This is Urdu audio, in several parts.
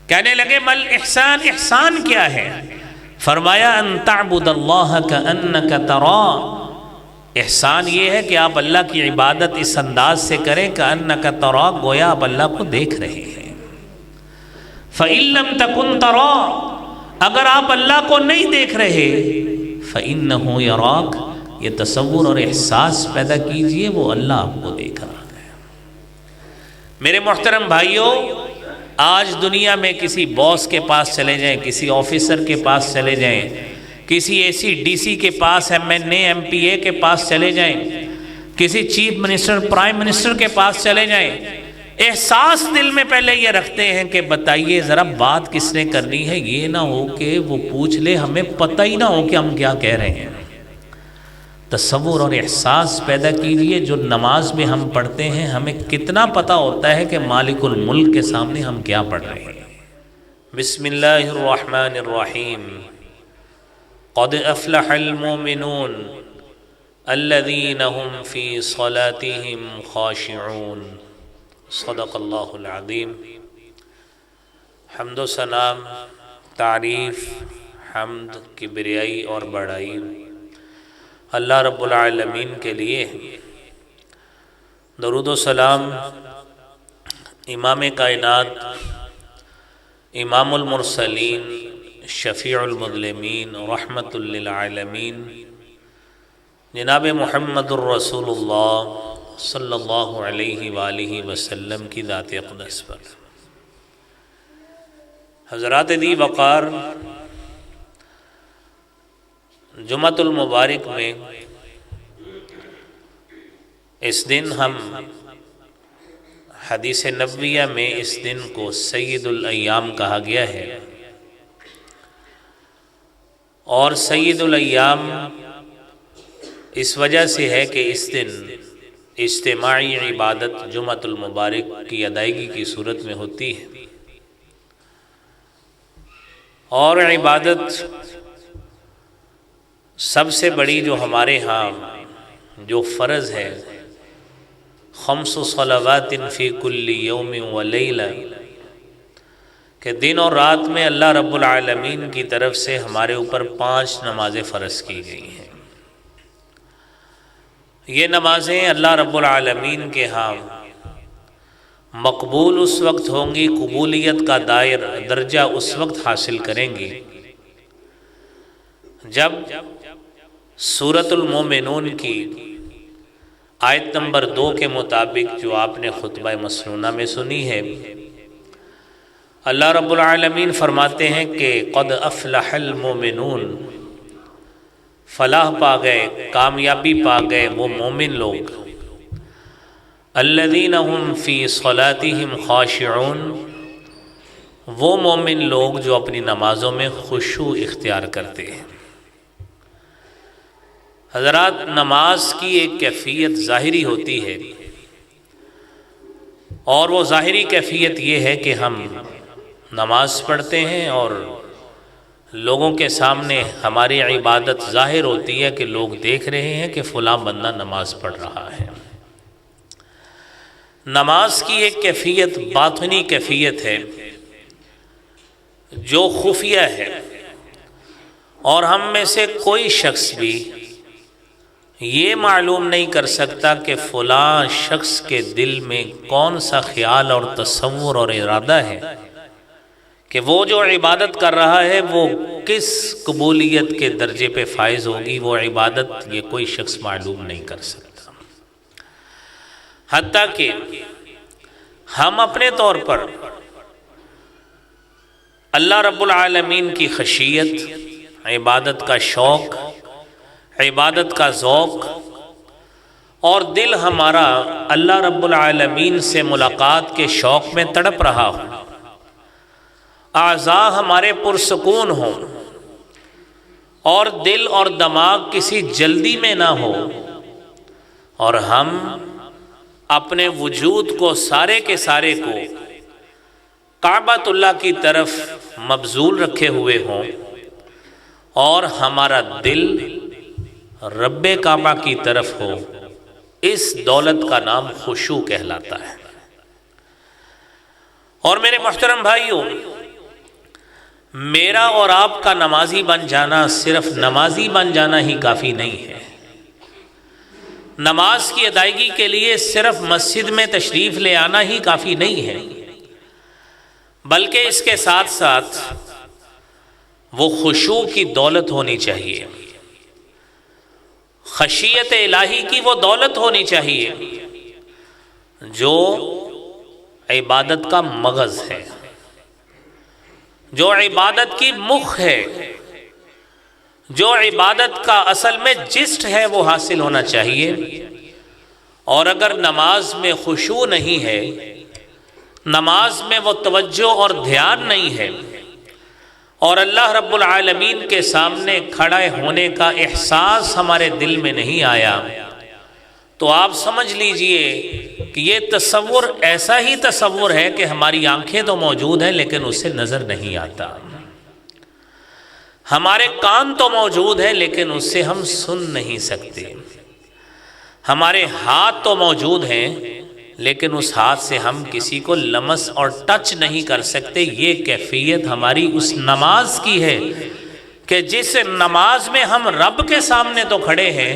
کہنے لگے مل احسان، احسان کیا ہے؟ فرمایا ان تعبد اللہ کأنک تراہ، احسان یہ ہے کہ آپ اللہ کی عبادت اس انداز سے کریں کأنک تراہ، گویا آپ اللہ کو دیکھ رہے ہیں۔ فإن لم تکن تراہ، اگر آپ اللہ کو نہیں دیکھ رہے، فإنہ یراک، یہ تصور اور احساس پیدا کیجئے وہ اللہ آپ کو دیکھ رہا ہے۔ میرے محترم بھائیوں، آج دنیا میں کسی باس کے پاس چلے جائیں، کسی آفیسر کے پاس چلے جائیں، کسی اے سی ڈی سی کے پاس، M N A M P A کے پاس چلے جائیں، کسی چیف منسٹر پرائم منسٹر کے پاس چلے جائیں، احساس دل میں پہلے یہ رکھتے ہیں کہ بتائیے ذرا بات کس نے کرنی ہے، یہ نہ ہو کہ وہ پوچھ لے ہمیں پتہ ہی نہ ہو کہ ہم کیا کہہ رہے ہیں۔ تصور اور احساس پیدا کیجئے، جو نماز میں ہم پڑھتے ہیں ہمیں کتنا پتہ ہوتا ہے کہ مالک الملک کے سامنے ہم کیا پڑھ رہے ہیں۔ بسم اللہ الرحمن الرحیم، قد افلح المؤمنون الذین هم فی صلاتهم خاشعون، صدق اللہ العظیم۔ حمد و ثنا، تعریف، حمد، کبریائی اور بڑائی اللہ رب العالمین کے لیے۔ درود و سلام امام کائنات، امام المرسلین، شفیع المذنبین، رحمت للعالمین، جناب محمد الرسول اللہ صلی اللہ علیہ وآلہ وسلم کی ذات اقدس پر۔ حضرات دی وقار، جمعۃ المبارک میں اس دن ہم حدیث نبویہ میں اس دن کو سید الایام کہا گیا ہے، اور سید الایام اس وجہ سے ہے کہ اس دن اجتماعی عبادت جمعۃ المبارک کی ادائیگی کی صورت میں ہوتی ہے، اور عبادت سب سے بڑی جو ہمارے ہاں جو فرض ہے، خمس صلوات فی کل یوم و لیلہ، کہ دن اور رات میں اللہ رب العالمین کی طرف سے ہمارے اوپر 5 نمازیں فرض کی گئی ہیں۔ یہ نمازیں اللہ رب العالمین کے ہاں مقبول اس وقت ہوں گی، قبولیت کا درجہ اس وقت حاصل کریں گی جب سورۃ المومنون کی آیت نمبر 2 کے مطابق جو آپ نے خطبہ مسنونہ میں سنی ہے، اللہ رب العالمین فرماتے ہیں کہ قد افلح المومنون، فلاح پا گئے، کامیابی پا گئے وہ مومن لوگ، الذین هم فی صلاتهم خاشعون، وہ مومن لوگ جو اپنی نمازوں میں خشوع اختیار کرتے ہیں۔ حضرات، نماز کی ایک کیفیت ظاہری ہوتی ہے، اور وہ ظاہری کیفیت یہ ہے کہ ہم نماز پڑھتے ہیں اور لوگوں کے سامنے ہماری عبادت ظاہر ہوتی ہے کہ لوگ دیکھ رہے ہیں کہ فلاں بندہ نماز پڑھ رہا ہے۔ نماز کی ایک کیفیت باطنی کیفیت ہے جو خفیہ ہے، اور ہم میں سے کوئی شخص بھی یہ معلوم نہیں کر سکتا کہ فلاں شخص کے دل میں کون سا خیال اور تصور اور ارادہ ہے، کہ وہ جو عبادت کر رہا ہے وہ کس قبولیت کے درجے پہ فائز ہوگی، وہ عبادت یہ کوئی شخص معلوم نہیں کر سکتا۔ حتیٰ کہ ہم اپنے طور پر اللہ رب العالمین کی خشیت، عبادت کا شوق، عبادت کا ذوق، اور دل ہمارا اللہ رب العالمین سے ملاقات کے شوق میں تڑپ رہا ہو، اعضاء ہمارے پرسکون ہوں، اور دل اور دماغ کسی جلدی میں نہ ہو، اور ہم اپنے وجود کو سارے کے سارے کو کعبۃ اللہ کی طرف مبذول رکھے ہوئے ہوں، اور ہمارا دل رب کعبہ کی طرف ہو، اس دولت کا نام خشوع کہلاتا ہے۔ اور میرے محترم بھائیوں، میرا اور آپ کا نمازی بن جانا صرف نمازی بن جانا ہی کافی نہیں ہے۔ نماز کی ادائیگی کے لیے صرف مسجد میں تشریف لے آنا ہی کافی نہیں ہے، بلکہ اس کے ساتھ ساتھ وہ خشوع کی دولت ہونی چاہیے، خشیت الہی کی وہ دولت ہونی چاہیے جو عبادت کا مغز ہے، جو عبادت کی مخ ہے، جو عبادت کا اصل میں جسٹ ہے، وہ حاصل ہونا چاہیے۔ اور اگر نماز میں خشوع نہیں ہے، نماز میں وہ توجہ اور دھیان نہیں ہے، اور اللہ رب العالمین کے سامنے کھڑے ہونے کا احساس ہمارے دل میں نہیں آیا، تو آپ سمجھ لیجئے کہ یہ تصور ایسا ہی تصور ہے کہ ہماری آنکھیں تو موجود ہیں لیکن اس سے نظر نہیں آتا، ہمارے کان تو موجود ہیں لیکن اس سے ہم سن نہیں سکتے، ہمارے ہاتھ تو موجود ہیں لیکن اس ہاتھ سے ہم کسی کو لمس اور ٹچ نہیں کر سکتے۔ یہ کیفیت ہماری اس نماز کی ہے کہ جس نماز میں ہم رب کے سامنے تو کھڑے ہیں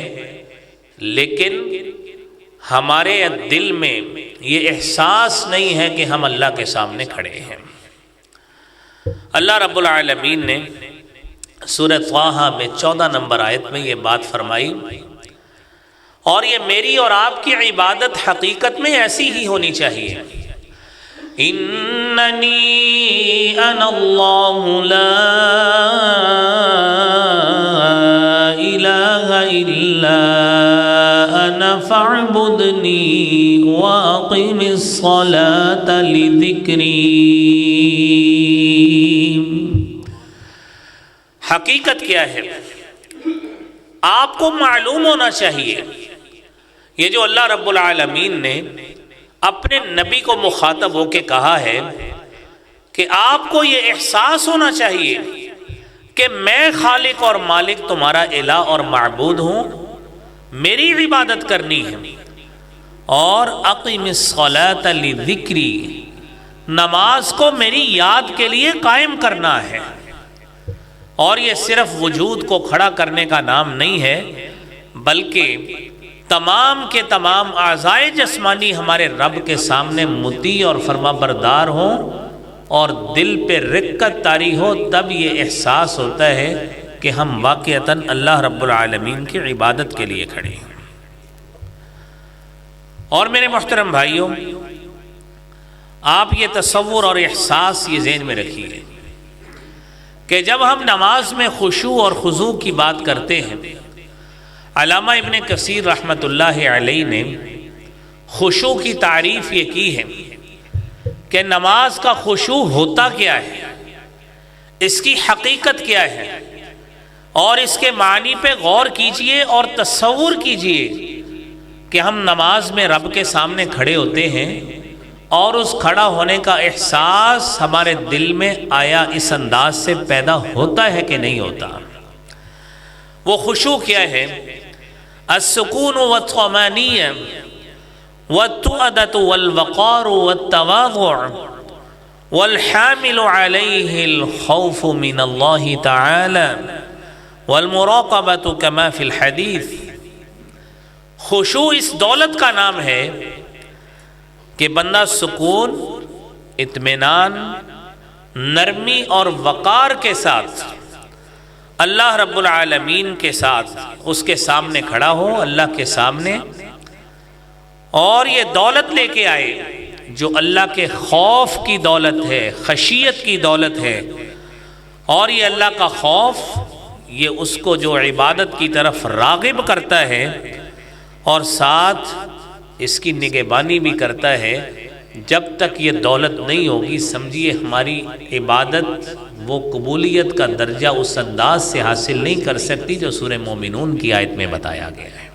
لیکن ہمارے دل میں یہ احساس نہیں ہے کہ ہم اللہ کے سامنے کھڑے ہیں۔ اللہ رب العالمین نے سورہ طٰہٰ میں 14 نمبر آیت میں یہ بات فرمائی، اور یہ میری اور آپ کی عبادت حقیقت میں ایسی ہی ہونی چاہیے۔ اننی انا اللہ لا الہ الا انا فاعبدنی واقم الصلاة لذکری۔ حقیقت کیا ہے؟ آپ کو معلوم ہونا چاہیے، یہ جو اللہ رب العالمین نے اپنے نبی کو مخاطب ہو کے کہا ہے کہ آپ کو یہ احساس ہونا چاہیے کہ میں خالق اور مالک تمہارا الہ اور معبود ہوں، میری عبادت کرنی ہے، اور اقیم الصلاۃ لذکری، نماز کو میری یاد کے لیے قائم کرنا ہے۔ اور یہ صرف وجود کو کھڑا کرنے کا نام نہیں ہے، بلکہ تمام کے تمام اعضائے جسمانی ہمارے رب کے سامنے مطیع اور فرما بردار ہوں اور دل پہ رقت طاری ہو، تب یہ احساس ہوتا ہے کہ ہم واقعتاً اللہ رب العالمین کی عبادت کے لیے کھڑے ہیں۔ اور میرے محترم بھائیوں، آپ یہ تصور اور احساس یہ ذہن میں رکھیے کہ جب ہم نماز میں خشوع اور خضوع کی بات کرتے ہیں، علامہ ابن کثیر رحمۃ اللہ علیہ نے خشوع کی تعریف یہ کی ہے کہ نماز کا خشوع ہوتا کیا ہے، اس کی حقیقت کیا ہے، اور اس کے معنی پہ غور کیجئے اور تصور کیجئے کہ ہم نماز میں رب کے سامنے کھڑے ہوتے ہیں اور اس کھڑا ہونے کا احساس ہمارے دل میں آیا اس انداز سے پیدا ہوتا ہے کہ نہیں ہوتا۔ وہ خشوع کیا ہے؟ السکون والطمأنینہ والتؤدۃ والوقار والتواضع والحامل علیہ الخوف من اللہ تعالی والمراقبۃ کما فی الحدیث۔ خشوع اس دولت کا نام ہے کہ بندہ سکون، اطمینان، نرمی اور وقار کے ساتھ اللہ رب العالمین کے ساتھ اس کے سامنے کھڑا ہو، اللہ کے سامنے، اور یہ دولت لے کے آئے جو اللہ کے خوف کی دولت ہے، خشیت کی دولت ہے، اور یہ اللہ کا خوف یہ اس کو جو عبادت کی طرف راغب کرتا ہے اور ساتھ اس کی نگہبانی بھی کرتا ہے۔ جب تک یہ دولت نہیں ہوگی سمجھیے ہماری عبادت وہ قبولیت کا درجہ اس انداز سے حاصل نہیں کر سکتی جو سورہ مومنون کی آیت میں بتایا گیا ہے۔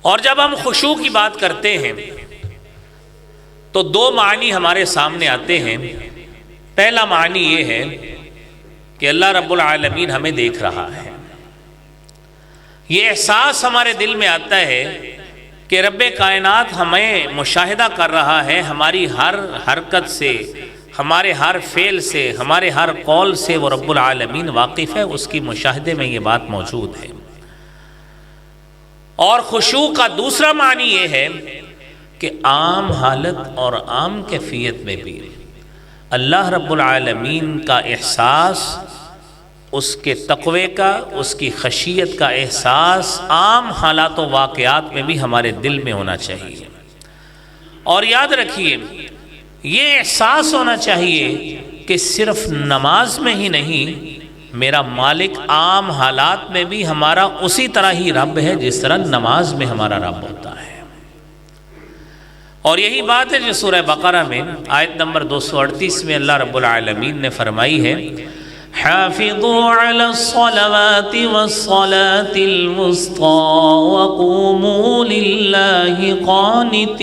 اور جب ہم خشوع کی بات کرتے ہیں تو دو معنی ہمارے سامنے آتے ہیں۔ پہلا معنی یہ ہے کہ اللہ رب العالمین ہمیں دیکھ رہا ہے، یہ احساس ہمارے دل میں آتا ہے کہ رب کائنات ہمیں مشاہدہ کر رہا ہے، ہماری ہر حرکت سے، ہمارے ہر فعل سے، ہمارے ہر قول سے وہ رب العالمین واقف ہے، اس کی مشاہدے میں یہ بات موجود ہے۔ اور خشوع کا دوسرا معنی یہ ہے کہ عام حالت اور عام کیفیت میں بھی اللہ رب العالمین کا احساس، اس کے تقوی کا، اس کی خشیت کا احساس عام حالات و واقعات میں بھی ہمارے دل میں ہونا چاہیے۔ اور یاد رکھیے، یہ احساس ہونا چاہیے کہ صرف نماز میں ہی نہیں، میرا مالک عام حالات میں بھی ہمارا اسی طرح ہی رب ہے جس طرح نماز میں ہمارا رب ہوتا ہے۔ اور یہی بات ہے جو سورہ بقرہ میں آیت نمبر 238 میں اللہ رب العالمین نے فرمائی ہے، حافظوا علی الصلوات والصلاة الوسطى وقوموا للہ قانتین۔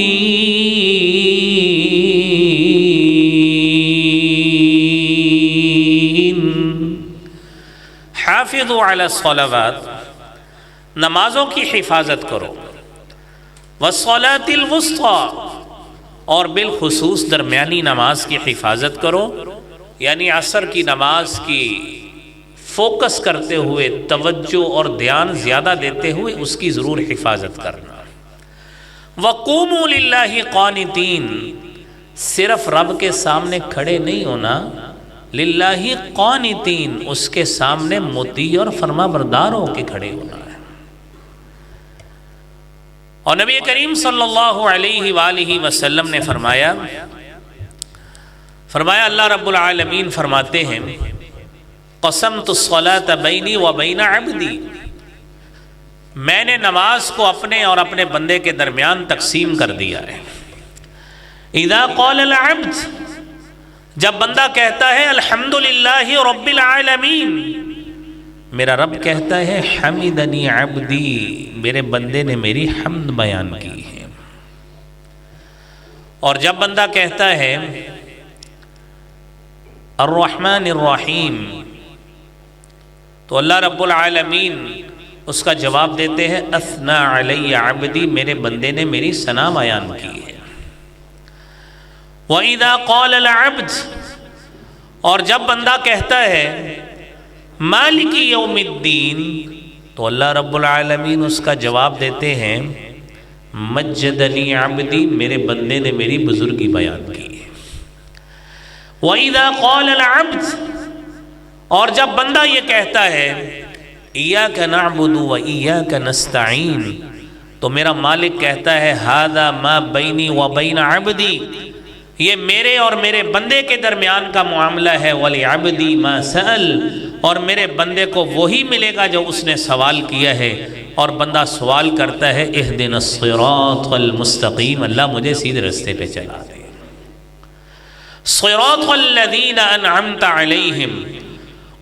حافظوا علی الصلوات، نمازوں کی حفاظت کرو، والصلاة الوسطى، اور بالخصوص درمیانی نماز کی حفاظت کرو، یعنی عصر کی نماز کی فوکس کرتے ہوئے، توجہ اور دھیان زیادہ دیتے ہوئے اس کی ضرور حفاظت کرنا۔ وَقُومُوا لِلَّهِ قَانِتِينَ، صرف رب کے سامنے کھڑے نہیں ہونا، للہ قانتین، اس کے سامنے مطیع اور فرما بردار ہو کے کھڑے ہونا ہے۔ اور نبی کریم صلی اللہ علیہ وآلہ وسلم نے فرمایا اللہ رب العالمین فرماتے ہیں، قسمت الصلاة بینی و بین عبدی، میں نے نماز کو اپنے اور اپنے بندے کے درمیان تقسیم کر دیا ہے۔ اذا قال العبد، جب بندہ کہتا ہے الحمدللہ رب العالمین، میرا رب کہتا ہے حمدنی عبدی، میرے بندے نے میری حمد بیان کی ہے۔ اور جب بندہ کہتا ہے الرحمن الرحیم، تو اللہ رب العالمین اس کا جواب دیتے ہیں اثنا علی عبدی، میرے بندے نے میری ثنا بیان کی ہے۔ وَإِذَا قَالَ الْعَبْدُ، اور جب بندہ کہتا ہے مالک یوم الدین، تو اللہ رب العالمین اس کا جواب دیتے ہیں مجدنی عبدی، میرے بندے نے میری بزرگی بیان کی ہے۔ وَإِذَا قَالَ الْعَبْدُ، اور جب بندہ یہ کہتا ہے إِيَّاكَ نَعْبُدُ وَإِيَّاكَ نَسْتَعِينُ، تو میرا مالک کہتا ہے هَذَا مَا بَيْنِي وَبَيْنَ عَبْدِي، یہ میرے اور میرے بندے کے درمیان کا معاملہ ہے، وَلِعَبْدِي مَا سَأَلَ، اور میرے بندے کو وہی ملے گا جو اس نے سوال کیا ہے۔ اور بندہ سوال کرتا ہے اهْدِنَا الصِّرَاطَ الْمُسْتَقِيمَ، اللہ مجھے سیدھے رستے پہ چلا دے۔ صراط الذین انعمت علیہم،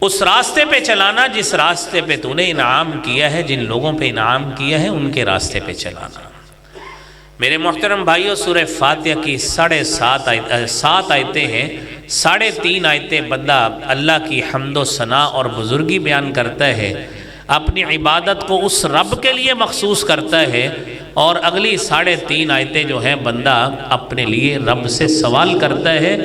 اس راستے پہ چلانا جس راستے پہ تو نے انعام کیا ہے، جن لوگوں پہ انعام کیا ہے ان کے راستے پہ چلانا۔ میرے محترم بھائیو، سورہ فاتحہ کی 7 آیتیں ہیں، 3.5 آیتیں بندہ اللہ کی حمد و ثنا اور بزرگی بیان کرتا ہے، اپنی عبادت کو اس رب کے لیے مخصوص کرتا ہے، اور اگلی 3.5 آیتیں جو ہیں بندہ اپنے لیے رب سے سوال کرتا ہے،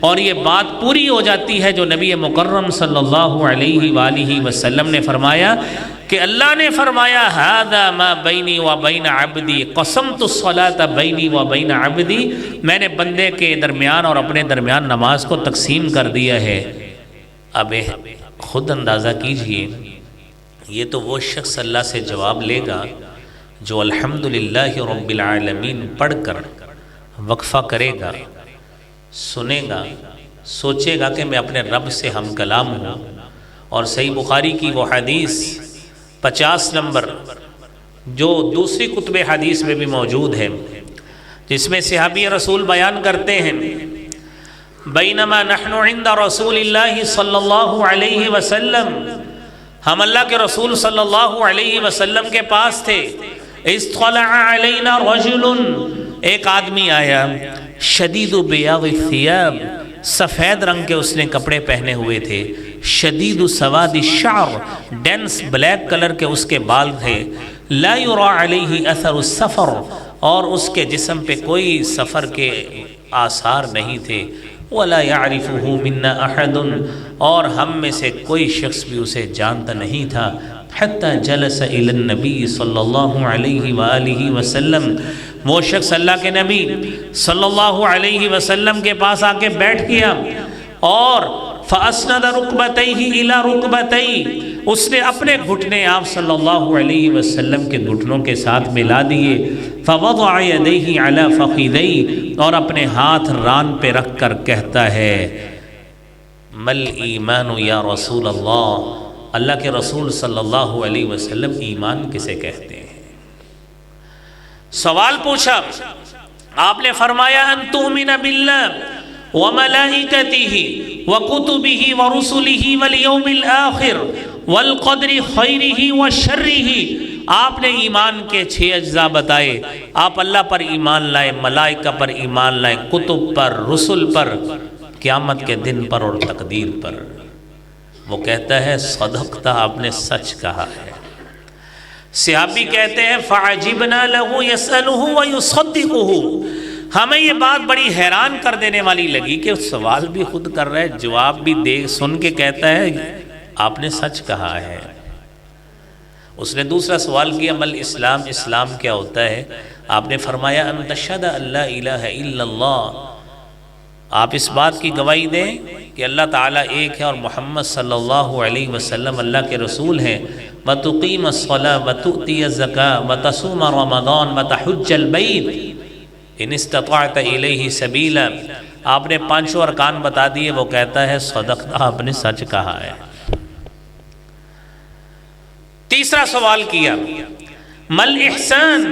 اور یہ بات پوری ہو جاتی ہے جو نبی مکرم صلی اللہ علیہ وآلہ وسلم نے فرمایا کہ اللہ نے فرمایا هذا ما بینی و بین عبدی، قسمت الصلاة بینی و بین عبدی، میں نے بندے کے درمیان اور اپنے درمیان نماز کو تقسیم کر دیا ہے۔ اب خود اندازہ کیجئے، یہ تو وہ شخص اللہ سے جواب لے گا جو الحمدللہ رب العالمین پڑھ کر وقفہ کرے گا، سنے گا، سوچے گا کہ میں اپنے رب سے ہم کلام ہوں۔ اور صحیح بخاری کی وہ حدیث 50 نمبر جو دوسری کتب حدیث میں بھی موجود ہے، جس میں صحابی رسول بیان کرتے ہیں بینما نحن عند رسول اللہ صلی اللہ علیہ وسلم، ہم اللہ کے رسول صلی اللہ علیہ وسلم کے پاس تھے، اطلع علینا رجل، ایک آدمی آیا، شدید بیاض الثیاب، سفید رنگ کے اس نے کپڑے پہنے ہوئے تھے، شدید سواد الشعر، ڈینس بلیک کلر کے اس کے بال تھے، لا یرا علیہ اثر السفر، اور اس کے جسم پہ کوئی سفر کے آثار نہیں تھے، ولا يعرفه منا احد، اور ہم میں سے کوئی شخص بھی اسے جانتا نہیں تھا، حتی جلس الی النبی صلی اللہ علیہ وآلہ وسلم، وہ شخص اللہ کے نبی صلی اللہ علیہ وسلم کے پاس آ کے بیٹھ گیا، اور فَأَسْنَدَ رُكْبَتَيْهِ إِلَى رُكْبَتَيْهِ، اس نے اپنے گھٹنے آپ صلی اللہ علیہ وسلم کے گھٹنوں کے ساتھ ملا دیے، فَوَضَعَ يَدَيْهِ عَلَى فَخِذَيْهِ، اور اپنے ہاتھ ران پہ رکھ کر کہتا ہے مَلْ ایمان یا رسول اللہ، اللہ کے رسول صلی اللہ علیہ وسلم ایمان کسے کہتے ہیں؟ سوال پوچھا، آپ نے فرمایا ان تؤمن باللہ وملائکتہ وکتبہ ورسلہ والیوم الآخر والقدر خیرہ وشرہ، آپ نے ایمان کے 6 اجزاء بتائے، آپ اللہ پر ایمان لائے، ملائکہ پر ایمان لائے، کتب پر، رسل پر، قیامت کے دن پر اور تقدیر پر۔ وہ کہتا ہے صدقتا، آپ نے سچ کہا ہے۔ صحابی کہتے ہیں فعجبنا لہ یسألہ ویصدقہ، ہمیں یہ بات بڑی حیران کر دینے والی لگی کہ سوال بھی خود کر رہا ہے، جواب بھی دے، سن کے کہتا ہے آپ نے سچ کہا ہے۔ اس نے دوسرا سوال کیا مل اسلام، اسلام کیا ہوتا ہے؟ آپ نے فرمایا ان تشہد ان لا الہ الا اللہ، آپ اس بات کی گواہی دیں کہ اللہ تعالیٰ ایک ہے اور محمد صلی اللہ علیہ وسلم اللہ کے رسول ہیں، وَتُقِيمَ الصَّلَاةَ وَتُؤْتِيَ الزَّكَاةَ وَتَصُومَ رَمَضَانَ وَتَحُجَّ الْبَيْتَ ان استطعت الیہ سبیلا، آپ نے 5 ارکان بتا دیے، وہ کہتا ہے صدقت، آپ نے سچ کہا ہے۔ تیسرا سوال کیا مل احسان،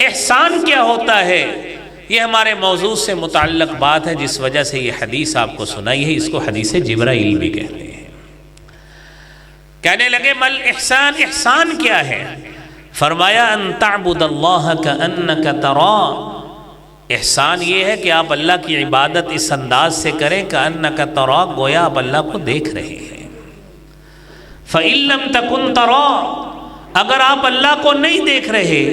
احسان کیا ہوتا ہے؟ یہ ہمارے موضوع سے متعلق بات ہے، جس وجہ سے یہ حدیث آپ کو سنائی ہے، اس کو حدیث جبرائیل بھی کہتے ہیں۔ کہنے لگے مل احسان، احسان کیا ہے؟ فرمایا ان تعبد اللہ کأنک تراہ، احسان یہ ہے کہ آپ اللہ کی عبادت اس انداز سے کریں کأنک تراہ، گویا آپ اللہ کو دیکھ رہے ہیں۔ فَإِن لَمْ تَكُن تَرَاهُ، اگر آپ اللہ کو نہیں دیکھ رہے،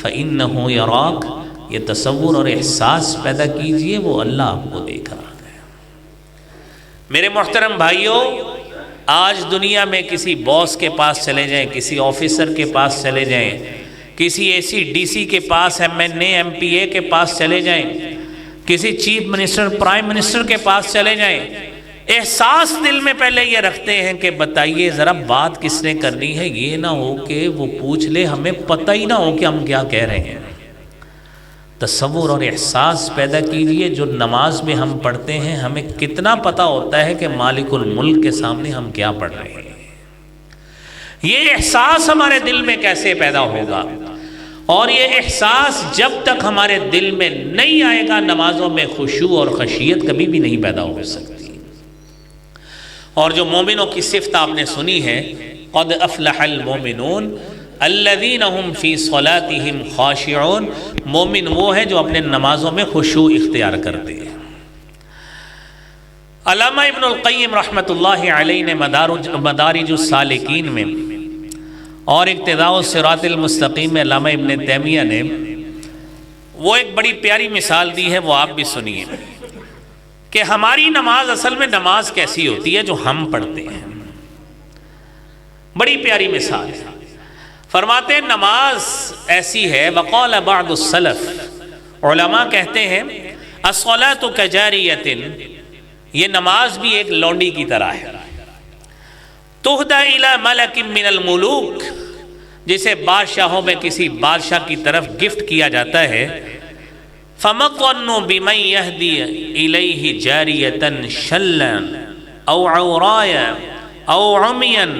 فَإِنَّهُ يَرَاكَ، یہ تصور اور احساس پیدا کیجئے وہ اللہ آپ کو دیکھ رہا ہے۔ میرے محترم بھائیوں، آج دنیا میں کسی باس کے پاس چلے جائیں، کسی آفیسر کے پاس چلے جائیں، کسی اے سی ڈی سی کے پاس، M N A M P A کے پاس چلے جائیں، کسی چیف منسٹر پرائم منسٹر کے پاس چلے جائیں، احساس دل میں پہلے یہ رکھتے ہیں کہ بتائیے ذرا بات کس نے کرنی ہے، یہ نہ ہو کہ وہ پوچھ لے، ہمیں پتہ ہی نہ ہو کہ ہم کیا کہہ رہے ہیں۔ تصور اور احساس پیدا کیجئے، جو نماز میں ہم پڑھتے ہیں ہمیں کتنا پتہ ہوتا ہے کہ مالک الملک کے سامنے ہم کیا پڑھ رہے ہیں۔ یہ احساس ہمارے دل میں کیسے پیدا ہوگا؟ اور یہ احساس جب تک ہمارے دل میں نہیں آئے گا، نمازوں میں خشوع اور خشیت کبھی بھی نہیں پیدا ہو سکتی۔ اور جو مومنوں کی صفت آپ نے سنی ہے، قد افلح المومنون الذین هم فی صلاتهم خاشعون، مومن وہ ہے جو اپنے نمازوں میں خشوع اختیار کرتے ہیں۔ علامہ ابن القیم رحمۃ اللہ علیہ نے مدارج السالکین میں اور اقتداء الصراط المستقیم میں علامہ ابن تیمیہ نے وہ ایک بڑی پیاری مثال دی ہے، وہ آپ بھی سنیے کہ ہماری نماز اصل میں نماز کیسی ہوتی ہے جو ہم پڑھتے ہیں۔ بڑی پیاری مثال ہے، فرماتے ہیں نماز ایسی ہے، وقال بعض السلف، علماء کہتے ہیں الصلاۃ کجاریۃ، یہ نماز بھی ایک لونڈی کی طرح ہے، تہدی الی ملک من الملوک، جسے بادشاہوں میں کسی بادشاہ کی طرف گفٹ کیا جاتا ہے، فَمَظَّنُّ بِمَنْ يَهْدِي إِلَيْهِ جَارِيَةً شَلًّا أَوْ عَوْرَايًا أَوْ عُمْيًا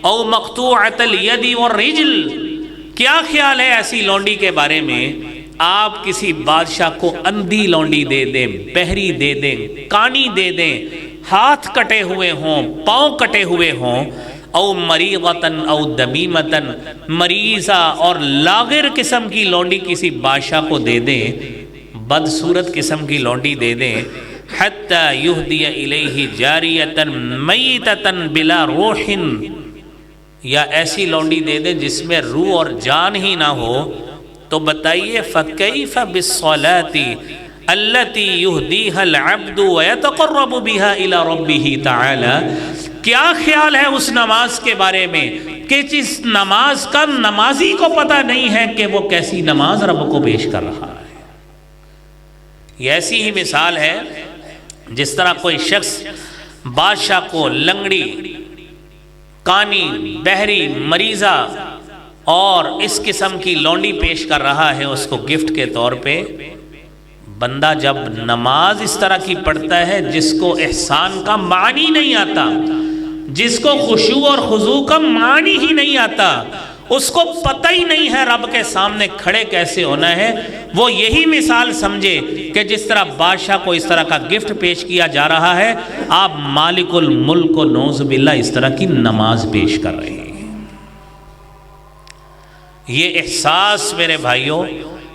أَوْ مَقْطُوعَةَ الْيَدِ وَالرِّجْلِ، کیا خیال ہے ایسی لونڈی کے بارے میں؟ آپ کسی بادشاہ کو اندھی لونڈی دے دیں، بہری دے دیں، کانی دے دیں، ہاتھ کٹے ہوئے ہوں، پاؤں کٹے ہوئے ہوں، او مریضتن او دمیمتن، مریضہ اور لاغر قسم کی لونڈی کسی بادشاہ کو دے دیں، بدصورت قسم کی لونڈی دے دیں، حتی یہدی الیہ جاریتن میتتن بلا روح، یا ایسی لونڈی دے دیں جس میں روح اور جان ہی نہ ہو، تو بتائیے فَكَيْفَ بِالصَّلَاةِ التی یہدیہا العبد ویتقرب بہا الی ربہ تعالی، کیا خیال ہے اس نماز کے بارے میں کہ جس نماز کا نمازی کو پتہ نہیں ہے کہ وہ کیسی نماز رب کو پیش کر رہا ہے۔ یہ ایسی ہی مثال ہے جس طرح کوئی شخص بادشاہ کو لنگڑی، کانی، بہری، مریضہ اور اس قسم کی لونڈی پیش کر رہا ہے اس کو گفٹ کے طور پہ۔ بندہ جب نماز اس طرح کی پڑھتا ہے جس کو احسان کا معنی نہیں آتا، جس کو خشوع اور خضوع کا معنی ہی نہیں آتا، اس کو پتہ ہی نہیں ہے رب کے سامنے کھڑے کیسے ہونا ہے، وہ یہی مثال سمجھے کہ جس طرح بادشاہ کو اس طرح کا گفٹ پیش کیا جا رہا ہے، آپ مالک الملک کو نعوذ باللہ اس طرح کی نماز پیش کر رہے ہیں۔ یہ احساس میرے بھائیوں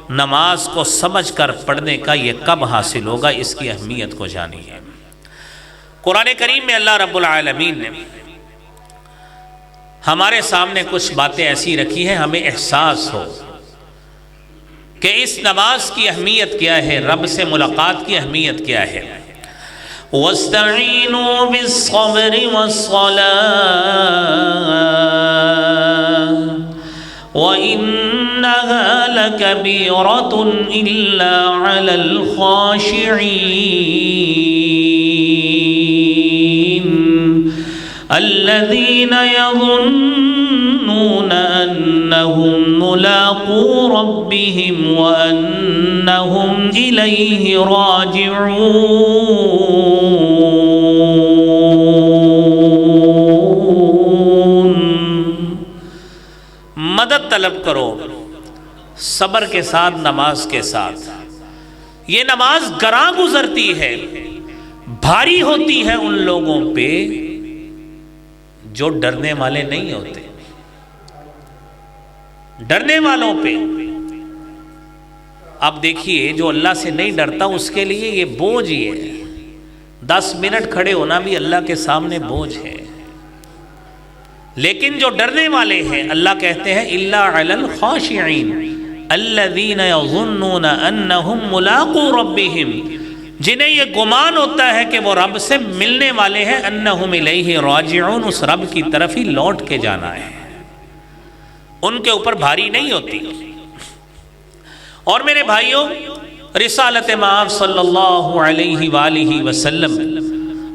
نماز کو سمجھ کر پڑھنے کا یہ کب حاصل ہوگا، اس کی اہمیت کو جانیے۔ قرآن کریم میں اللہ رب العالمین نے ہمارے سامنے کچھ باتیں ایسی رکھی ہیں ہمیں احساس ہو کہ اس نماز کی اہمیت کیا ہے، رب سے ملاقات کی اہمیت کیا ہے۔ وَاسْتَعِينُوا بِالصَّبْرِ وَالصَّلَاةِ وَإِنَّهَا لَكَبِيرَةٌ إِلَّا عَلَى الْخَاشِعِينَ الَّذِينَ يَظُنُّونَ أَنَّهُمْ مُلَاقُو رَبِّهِمْ وَأَنَّهُمْ إِلَيْهِ راجعون۔ مدد طلب کرو صبر کے ساتھ، نماز کے ساتھ۔ یہ نماز گراں گزرتی ہے، بھاری ہوتی ہے ان لوگوں پہ جو ڈرنے والے نہیں ہوتے۔ ڈرنے والوں پہ اب دیکھیے جو اللہ سے نہیں ڈرتا اس کے لیے یہ بوجھ ہی ہے، 10 منٹ کھڑے ہونا بھی اللہ کے سامنے بوجھ ہے۔ لیکن جو ڈرنے والے ہیں اللہ کہتے ہیں الا علی الخاشعین الذین یظنون انہم ملاقو ربہم، جنہیں یہ گمان ہوتا ہے کہ وہ رب سے ملنے والے ہیں، انہم الیہ راجعون، اس رب کی طرف ہی لوٹ کے جانا ہے، ان کے اوپر بھاری نہیں ہوتی۔ اور میرے بھائیوں رسالت مآب صلی اللہ علیہ وآلہ وسلم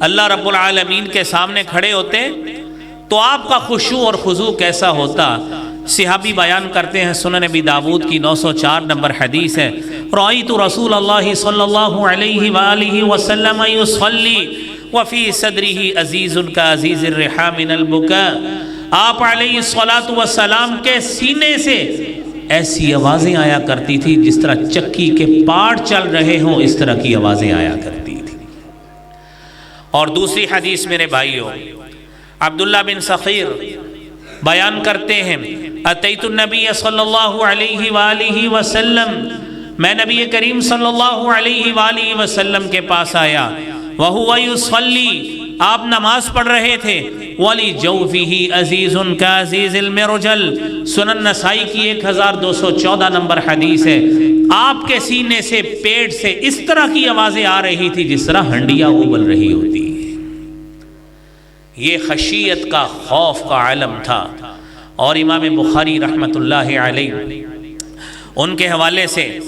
اللہ رب العالمین کے سامنے کھڑے ہوتے تو آپ کا خشوع اور خضوع کیسا ہوتا۔ صحابی بیان کرتے ہیں، سنن ابی داود کی 904 نمبر حدیث ہے، رأیت رسول اللہ صلی اللہ علیہ وآلہ وسلم یصلی وفی صدرہ عزیز کا عزیز الرحا من البکاء، آپ علیہ السلام کے سینے سے ایسی آوازیں آیا کرتی تھی جس طرح چکی کے پاٹ چل رہے ہوں، اس طرح کی آوازیں آیا کرتی تھی۔ اور دوسری حدیث میرے بھائیوں عبداللہ بن سخیر بیان کرتے ہیں، اتیت النبی صلی اللہ علیہ وآلہ وسلم، میں نبی کریم صلی اللہ علیہ وآلہ وسلم کے پاس آیا، وہو یصلی، آپ نماز پڑھ رہے تھے، ولی جوفہ عزیز کا عزیز المرجل، سنن نسائی کی 1214 نمبر حدیث ہے، آپ کے سینے سے پیٹ سے اس طرح کی آوازیں آ رہی تھی جس طرح ہنڈیاں ابل رہی ہوتی۔ یہ خشیت کا، خوف کا علم تھا۔ اور امام بخاری رحمت اللہ علیہ ان کے حوالے سے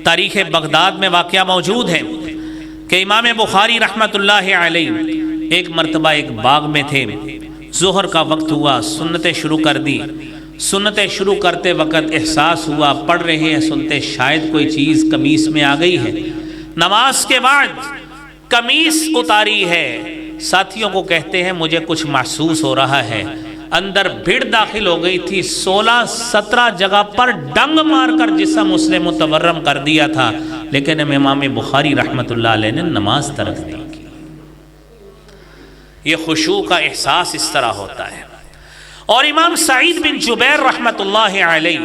تاریخ بغداد میں واقعہ موجود ہے کہ امام بخاری رحمت اللہ علیہ ایک مرتبہ ایک باغ میں تھے، ظہر کا وقت ہوا، سنتیں شروع کر دی، سنتیں شروع کرتے وقت احساس ہوا پڑھ رہے ہیں سنتے شاید کوئی چیز قمیص میں آ گئی ہے، نماز کے بعد قمیص اتاری ہے، ساتھیوں کو کہتے ہیں مجھے کچھ محسوس ہو رہا ہے، اندر بھیڑ داخل ہو گئی تھی، 16-17 جگہ پر ڈنگ مار کر جسم اس نے متورم کر دیا تھا، لیکن امام بخاری رحمت اللہ علیہ نے نماز ترک نہیں کی۔ یہ خشوع کا احساس اس طرح ہوتا ہے۔ اور امام سعید بن جبیر رحمت اللہ علیہ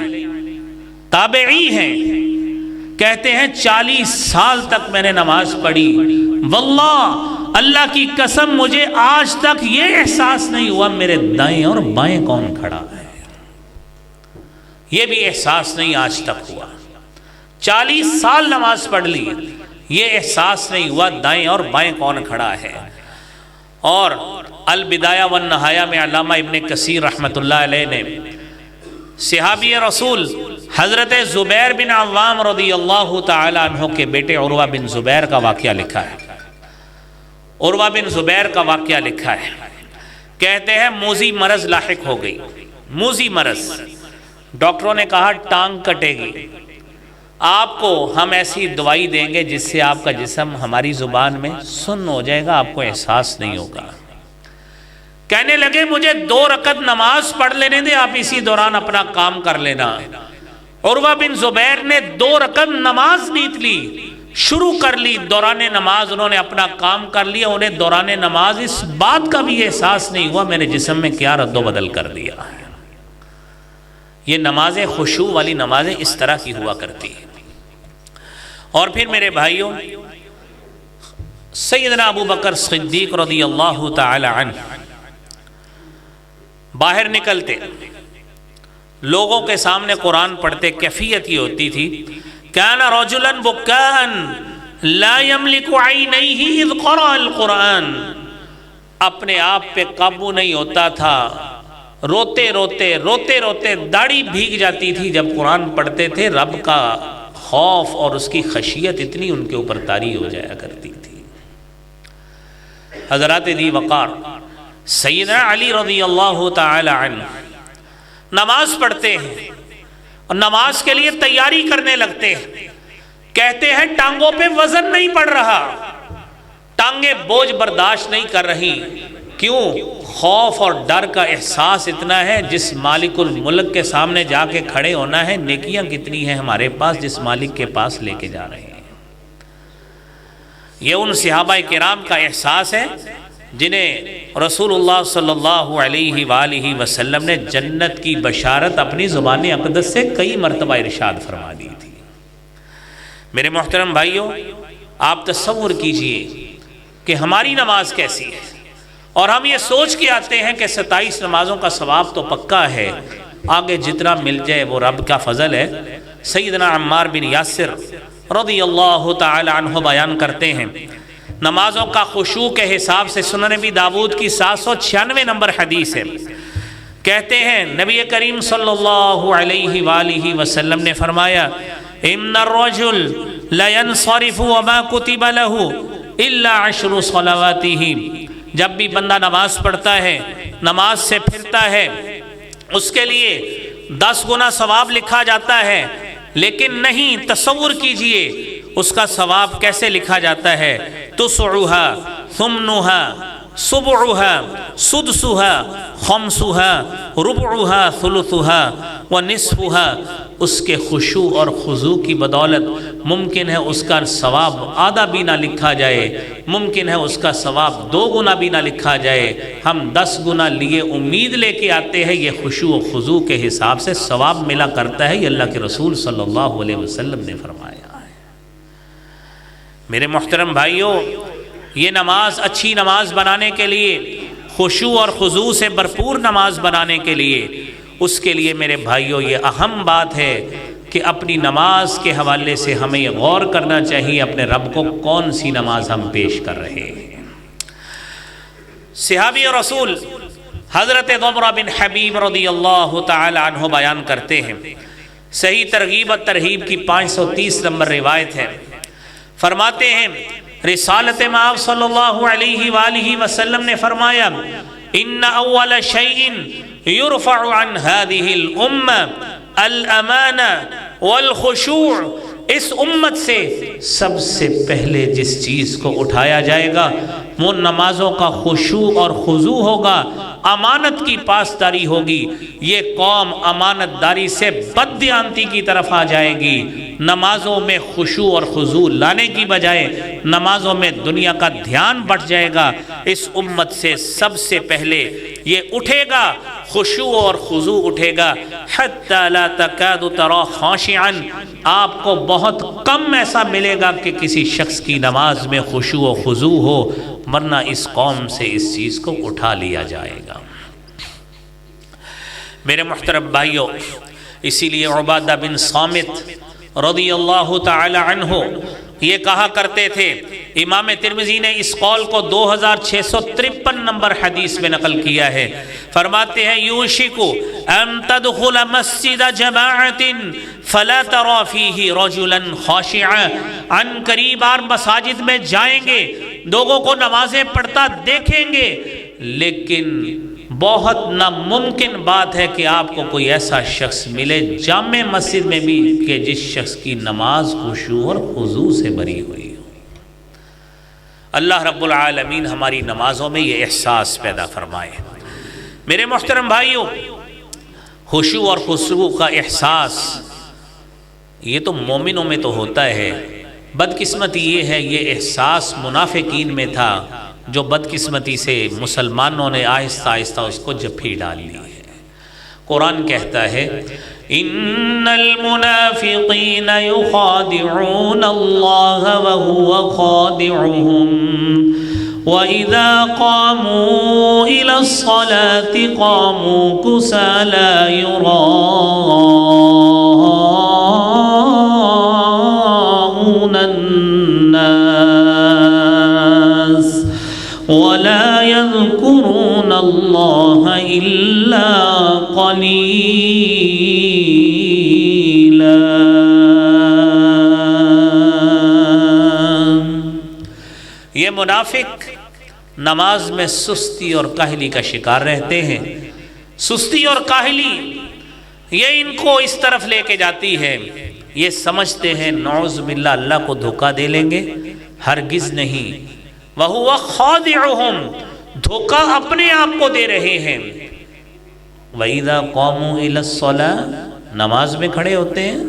تابعی ہیں، کہتے ہیں 40 سال تک میں نے نماز پڑھی، واللہ اللہ کی قسم مجھے آج تک یہ احساس نہیں ہوا میرے دائیں اور بائیں کون کھڑا ہے، یہ بھی احساس نہیں آج تک ہوا۔ 40 سال نماز پڑھ لی، یہ احساس نہیں ہوا دائیں اور بائیں کون کھڑا ہے۔ اور البدایہ والنہایہ میں علامہ ابن کثیر رحمۃ اللہ علیہ نے صحابی رسول حضرت زبیر بن عوام رضی اللہ تعالی عنہ کے بیٹے عروہ بن زبیر کا واقعہ لکھا ہے۔ عروہ بن زبیر کا واقعہ لکھا ہے، کہتے ہیں موذی مرض لاحق ہو گئی، موذی مرض، ڈاکٹروں نے کہا ٹانگ کٹے گی، آپ کو ہم ایسی دوائی دیں گے جس سے آپ کا جسم ہماری زبان میں سن ہو جائے گا، آپ کو احساس نہیں ہوگا۔ کہنے لگے مجھے 2 رکعت نماز پڑھ لینے دے، آپ اسی دوران اپنا کام کر لینا۔ عروہ بن زبیر نے 2 رکعت نماز نیت لی، شروع کر لی، دوران نماز انہوں نے اپنا کام کر لیا، انہیں دوران نماز اس بات کا بھی احساس نہیں ہوا میں نے جسم میں کیا رد و بدل کر دیا۔ یہ نمازیں خشوع والی نمازیں اس طرح کی ہوا کرتی ہیں۔ اور پھر میرے بھائیوں، سیدنا ابو بکر صدیق رضی اللہ تعالی عنہ باہر نکلتے، لوگوں کے سامنے قرآن پڑھتے، کیفیت یہ ہوتی تھی کان رجلا بکاء لا یملک عینیہ اذ قرأ القرآن، اپنے آپ پہ قابو نہیں ہوتا تھا، روتے روتے روتے روتے داڑھی بھیگ جاتی تھی جب قرآن پڑھتے تھے، رب کا خوف اور اس کی خشیت اتنی ان کے اوپر طاری ہو جایا کرتی تھی۔ حضرات ذی وقار سیدنا علی رضی اللہ تعالی عنہ نماز پڑھتے ہیں اور نماز کے لیے تیاری کرنے لگتے ہیں، کہتے ہیں ٹانگوں پہ وزن نہیں پڑ رہا، ٹانگیں بوجھ برداشت نہیں کر رہی، کیوں؟ خوف اور ڈر کا احساس اتنا ہے، جس مالک الملک کے سامنے جا کے کھڑے ہونا ہے، نیکیاں کتنی ہیں ہمارے پاس جس مالک کے پاس لے کے جا رہے ہیں۔ یہ ان صحابہ کرام کا احساس ہے جنہیں رسول اللہ صلی اللہ علیہ وآلہ وسلم نے جنت کی بشارت اپنی زبان اقدس سے کئی مرتبہ ارشاد فرما دی تھی۔ میرے محترم بھائیوں، آپ تصور کیجئے کہ ہماری نماز کیسی ہے، اور ہم یہ سوچ کے آتے ہیں کہ 27 نمازوں کا ثواب تو پکا ہے، آگے جتنا مل جائے وہ رب کا فضل ہے۔ سیدنا عمار بن یاسر رضی اللہ تعالی عنہ بیان کرتے ہیں، نمازوں کا خشوع کے حساب سے سنن نبی داود کی 796 نمبر حدیث ہے، کہتے ہیں نبی کریم صلی اللہ علیہ وآلہ وسلم نے فرمایا ان الرجل لا ينصرف وما كتب له الا 10 صلواته، جب بھی بندہ نماز پڑھتا ہے، نماز سے پھرتا ہے، اس کے لیے 10 گنا ثواب لکھا جاتا ہے، لیکن نہیں، تصور کیجئے اس کا ثواب کیسے لکھا جاتا ہے، تسعھا ثمنھا سبعھا سدسھا خمسھا ربعھا ثلثھا ونصفھا، اس کے خشوع اور خضوع کی بدولت ممکن ہے اس کا ثواب آدھا بھی نہ لکھا جائے، ممکن ہے اس کا ثواب 2 گنا بھی نہ لکھا جائے، ہم 10 گنا لیے امید لے کے آتے ہیں، یہ خشوع و خضوع کے حساب سے ثواب ملا کرتا ہے، یہ اللہ کے رسول صلی اللہ علیہ وسلم نے فرمایا ہے۔ میرے محترم بھائیوں، یہ نماز اچھی نماز بنانے کے لیے، خشوع اور خضوع سے بھرپور نماز بنانے کے لیے، اس کے لیے میرے بھائیوں یہ اہم بات ہے کہ اپنی نماز کے حوالے سے ہمیں یہ غور کرنا چاہیے اپنے رب کو کون سی نماز ہم پیش کر رہے ہیں۔ صحابی رسول حضرت ضمرہ بن حبیب رضی اللہ تعالی عنہ بیان کرتے ہیں، صحیح ترغیب و ترہیب کی 530 نمبر روایت ہے، فرماتے ہیں رسالت مآب صلی اللہ علیہ وآلہ وسلم نے فرمایا ان اول شیء یرفع عن هذه الامہ الامانہ والخشوع، اس امت سے سب سے پہلے جس چیز کو اٹھایا جائے گا وہ نمازوں کا خشوع اور خضوع ہوگا، امانت کی پاسداری ہوگی، یہ قوم امانت داری سے بددیانتی کی طرف آ جائے گی، نمازوں میں خشوع اور خضوع لانے کی بجائے نمازوں میں دنیا کا دھیان بڑھ جائے گا، اس امت سے سب سے پہلے یہ اٹھے گا، خشوع اور خضوع اٹھے گا، حتی لا تکاد ترا خاشعا، آپ کو بہت کم ایسا ملے گا کہ کسی شخص کی نماز میں خشوع و خضوع ہو، ورنہ اس قوم سے اس چیز کو اٹھا لیا جائے گا۔ میرے محترم بھائیوں، اسی لیے عبادہ بن صامت رضی اللہ تعالی عنہ یہ کہا کرتے تھے، امام ترمذی نے اس قول کو 2653 نمبر حدیث میں نقل کیا ہے، فرماتے ہیں یوشک ان تدخل مسجد جماعت فلا ترى فيه رجلا خاشعا، عن قریب آپ مساجد میں جائیں گے، لوگوں کو نمازیں پڑھتا دیکھیں گے، لیکن بہت ناممکن بات ہے کہ آپ کو کوئی ایسا شخص ملے جامع مسجد میں بھی کہ جس شخص کی نماز خشوع اور خضوع سے بھری ہوئی ہو۔ اللہ رب العالمین ہماری نمازوں میں یہ احساس پیدا فرمائے۔ میرے محترم بھائیوں، خشوع اور خضوع کا احساس یہ تو مومنوں میں تو ہوتا ہے، بدقسمتی یہ ہے یہ احساس منافقین میں تھا، جو بدقسمتی سے مسلمانوں نے آہستہ آہستہ اس کو جپھی ڈال لی ہے۔ قرآن کہتا ہے ان المنافقین یخادعون اللہ وهو خادعهم وَإِذَا قَامُوا إِلَى الصَّلَاةِ قَامُوا كُسَالَى يُرَاءُونَ النَّاسَ وَلَا يَذْكُرُونَ اللَّهَ إِلَّا قَلِيلًا۔ یہ منافق نماز میں سستی اور کاہلی کا شکار رہتے ہیں۔ سستی اور کاہلی یہ ان کو اس طرف لے کے جاتی ہے، یہ سمجھتے ہیں نعوذ باللہ اللہ کو دھوکہ دے لیں گے، ہرگز نہیں۔ وَهُوَ خَادِعُهُمْ، دھوکہ اپنے آپ کو دے رہے ہیں۔ وَإِذَا قَامُوا إِلَى الصَّلَاةِ، نماز میں کھڑے ہوتے ہیں،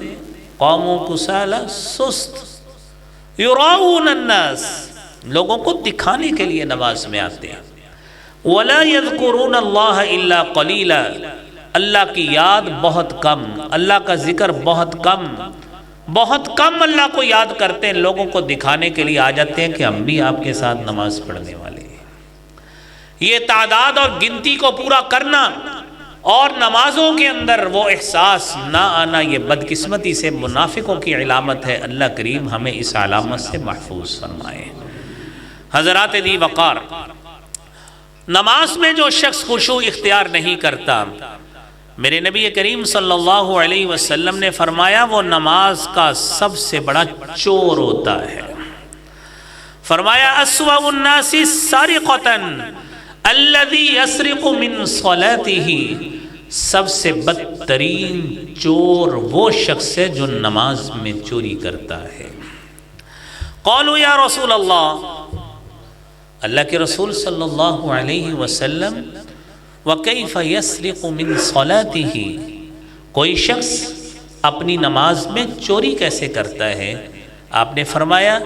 قَامُوا كُسَالَى، سست، يُرَاءُونَ النَّاسَ، لوگوں کو دکھانے کے لیے نماز میں آتے ہیں۔ وَلَا يَذْكُرُونَ اللَّهَ إِلَّا قَلِيلًا، اللہ کی یاد بہت کم، اللہ کا ذکر بہت کم اللہ کو یاد کرتے ہیں، لوگوں کو دکھانے کے لیے آ جاتے ہیں کہ ہم بھی آپ کے ساتھ نماز پڑھنے والے ہیں۔ یہ تعداد اور گنتی کو پورا کرنا اور نمازوں کے اندر وہ احساس نہ آنا، یہ بدقسمتی سے منافقوں کی علامت ہے۔ اللہ کریم ہمیں اس علامت سے محفوظ فرمائے۔ حضرات دی وقار، نماز میں جو شخص خشوع اختیار نہیں کرتا، میرے نبی کریم صلی اللہ علیہ وسلم نے فرمایا وہ نماز کا سب سے بڑا چور ہوتا ہے۔ فرمایا اسوأ الناس سارقۃ الذی یسرق من صلاتہ، سب سے بدترین چور وہ شخص ہے جو نماز میں چوری کرتا ہے۔ قالوا یا رسول اللہ، اللہ کے رسول صلی اللہ علیہ وسلم، وَكَيْفَ يَسْرِقُ مِنْ صَلَاتِهِ، کوئی شخص اپنی نماز میں چوری کیسے کرتا ہے؟ آپ نے فرمایا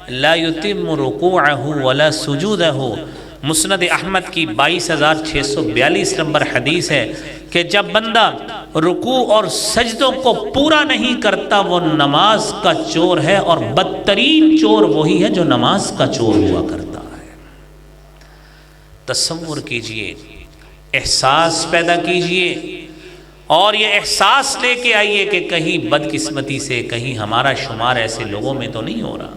لَا يُتِمُّ رُكُوعَهُ وَلَا سُجُودَهُ، مسند احمد کی 22642 نمبر حدیث ہے کہ جب بندہ رکوع اور سجدوں کو پورا نہیں کرتا وہ نماز کا چور ہے، اور بدترین چور وہی ہے جو نماز کا چور ہوا کرتا ہے۔ تصور کیجئے، احساس پیدا کیجئے، اور یہ احساس لے کے آئیے کہ کہیں بدقسمتی سے کہیں ہمارا شمار ایسے لوگوں میں تو نہیں ہو رہا۔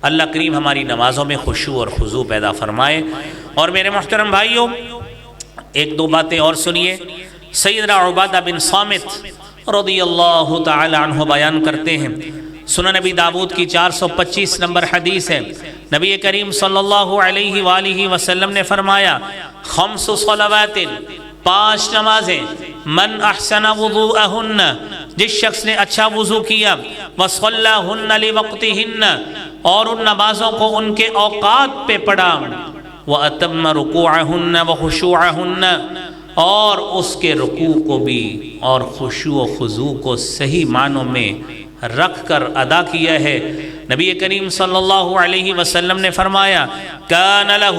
اللہ کریم ہماری نمازوں میں خشوع اور خضوع پیدا فرمائے۔ اور میرے محترم بھائیوں، ایک دو باتیں اور سنیے۔ سیدنا عبادہ بن صامت رضی اللہ تعالی عنہ بیان کرتے ہیں، سنن نبی داود کی 425 نمبر حدیث ہے، نبی کریم صلی اللہ علیہ وآلہ وسلم نے فرمایا 5 صلوات، 5 نمازیں، من احسن وضوءہن، جس شخص نے اچھا وضو کیا، وصلاہن لوقتہن، اور ان نمازوں کو ان کے اوقات پہ پڑھا، واتم رکوعہن وخشوعہن، اور اس کے رکوع کو بھی اور خشوع و خضوع کو صحیح معنوں میں رکھ کر ادا کیا ہے۔ نبی کریم صلی اللہ علیہ وسلم نے فرمایا کان لہ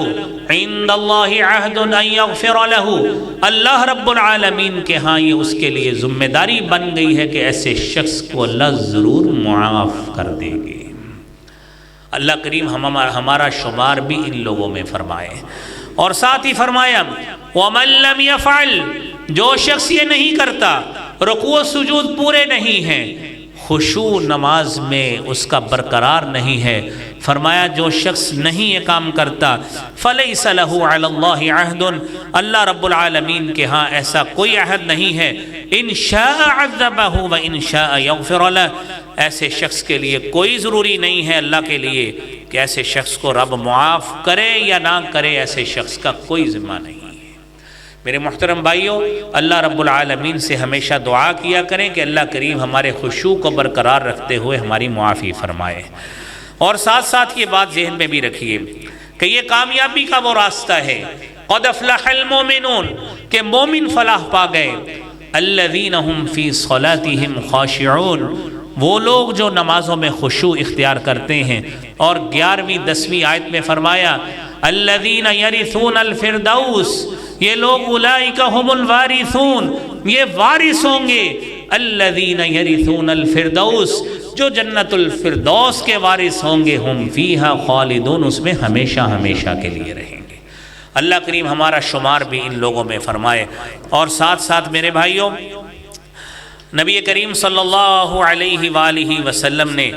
عند اللہ عہد ان یغفر لہ، اللہ رب العالمین کے ہاں یہ اس کے لیے ذمہ داری بن گئی ہے کہ ایسے شخص کو اللہ ضرور معاف کر دے گے۔ اللہ کریم ہمارا شمار بھی ان لوگوں میں فرمائے۔ اور ساتھ ہی فرمایا وَمَن لَّمْ يَفْعَلْ، جو شخص یہ نہیں کرتا، رکوع و سجود پورے نہیں ہیں، خشوع نماز میں اس کا برقرار نہیں ہے، فرمایا جو شخص نہیں یہ کام کرتا فلیس لہ علی اللہ عہد، اللہ رب العالمین کے ہاں ایسا کوئی عہد نہیں ہے، ان شاء عذبہ و ان شاء یغفر لہ، ایسے شخص کے لیے کوئی ضروری نہیں ہے اللہ کے لیے کہ ایسے شخص کو رب معاف کرے یا نہ کرے، ایسے شخص کا کوئی ذمہ نہیں ہے۔ میرے محترم بھائیوں، اللہ رب العالمین سے ہمیشہ دعا کیا کریں کہ اللہ کریم ہمارے خشوع کو برقرار رکھتے ہوئے ہماری معافی فرمائے، اور ساتھ ساتھ یہ بات ذہن میں بھی رکھیے کہ یہ کامیابی کا وہ راستہ ہے، قد افلح المومنون، کہ مومن فلاح پا گئے، الذین هم فی صلاتهم خاشعون، وہ لوگ جو نمازوں میں خشوع اختیار کرتے ہیں، اور 11ویں 10ویں آیت میں فرمایا الذین یرثون الفردوس، یہ لوگ اولئک هم الوارثون، یہ وارث ہوں گے، الذین یرثون الفردوس، جو جنت الفردوس کے وارث ہوں گے، ہم فیہا خالدون، اس میں ہمیشہ ہمیشہ کے لیے رہیں گے۔ اللہ کریم ہمارا شمار بھی ان لوگوں میں فرمائے۔ اور ساتھ ساتھ میرے بھائیوں، نبی کریم صلی اللہ علیہ وآلہ وسلم نے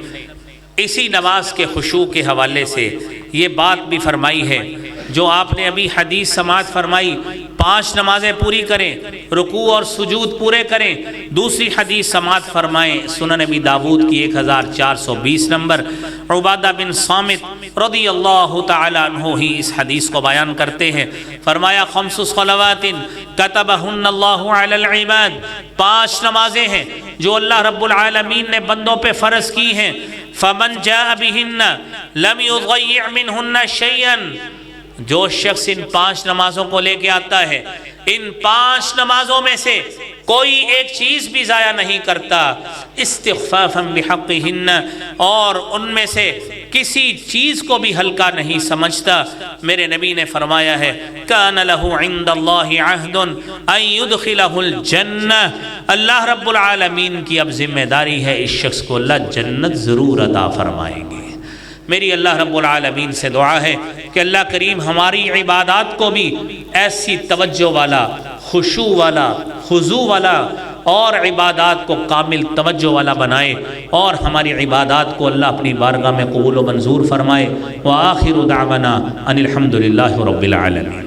اسی نماز کے خشوع کے حوالے سے یہ بات بھی فرمائی ہے جو آپ نے ابھی حدیث سماعت فرمائی، 5 نمازیں پوری کریں، رکوع اور سجود پورے کریں۔ دوسری حدیث سماعت فرمائیں سنن نبی داود کی 1420 نمبر، عبادہ بن صامت رضی اللہ تعالی عنہ ہی اس حدیث کو بیان کرتے ہیں، فرمایا 5 صلوات کتبہن اللہ علی العباد، 5 نمازیں ہیں جو اللہ رب العالمین نے بندوں پہ فرض کی ہیں، فمن جاء بہن لم یضیع منہن شیئا، جو شخص ان 5 نمازوں کو لے کے آتا ہے، ان 5 نمازوں میں سے کوئی ایک چیز بھی ضائع نہیں کرتا، استخفافا بحقہن، اور ان میں سے کسی چیز کو بھی ہلکا نہیں سمجھتا، میرے نبی نے فرمایا ہے کان لہ عند اللہ عہد ان یدخلہ الجنہ، اللہ رب العالمین کی اب ذمہ داری ہے اس شخص کو اللہ جنت ضرور عطا فرمائیں گے۔ میری اللہ رب العالمین سے دعا ہے کہ اللہ کریم ہماری عبادات کو بھی ایسی توجہ والا، خشوع والا، خضوع والا، اور عبادات کو کامل توجہ والا بنائے، اور ہماری عبادات کو اللہ اپنی بارگاہ میں قبول و منظور فرمائے۔ وآخر دعوانا ان الحمد للہ رب العالمین۔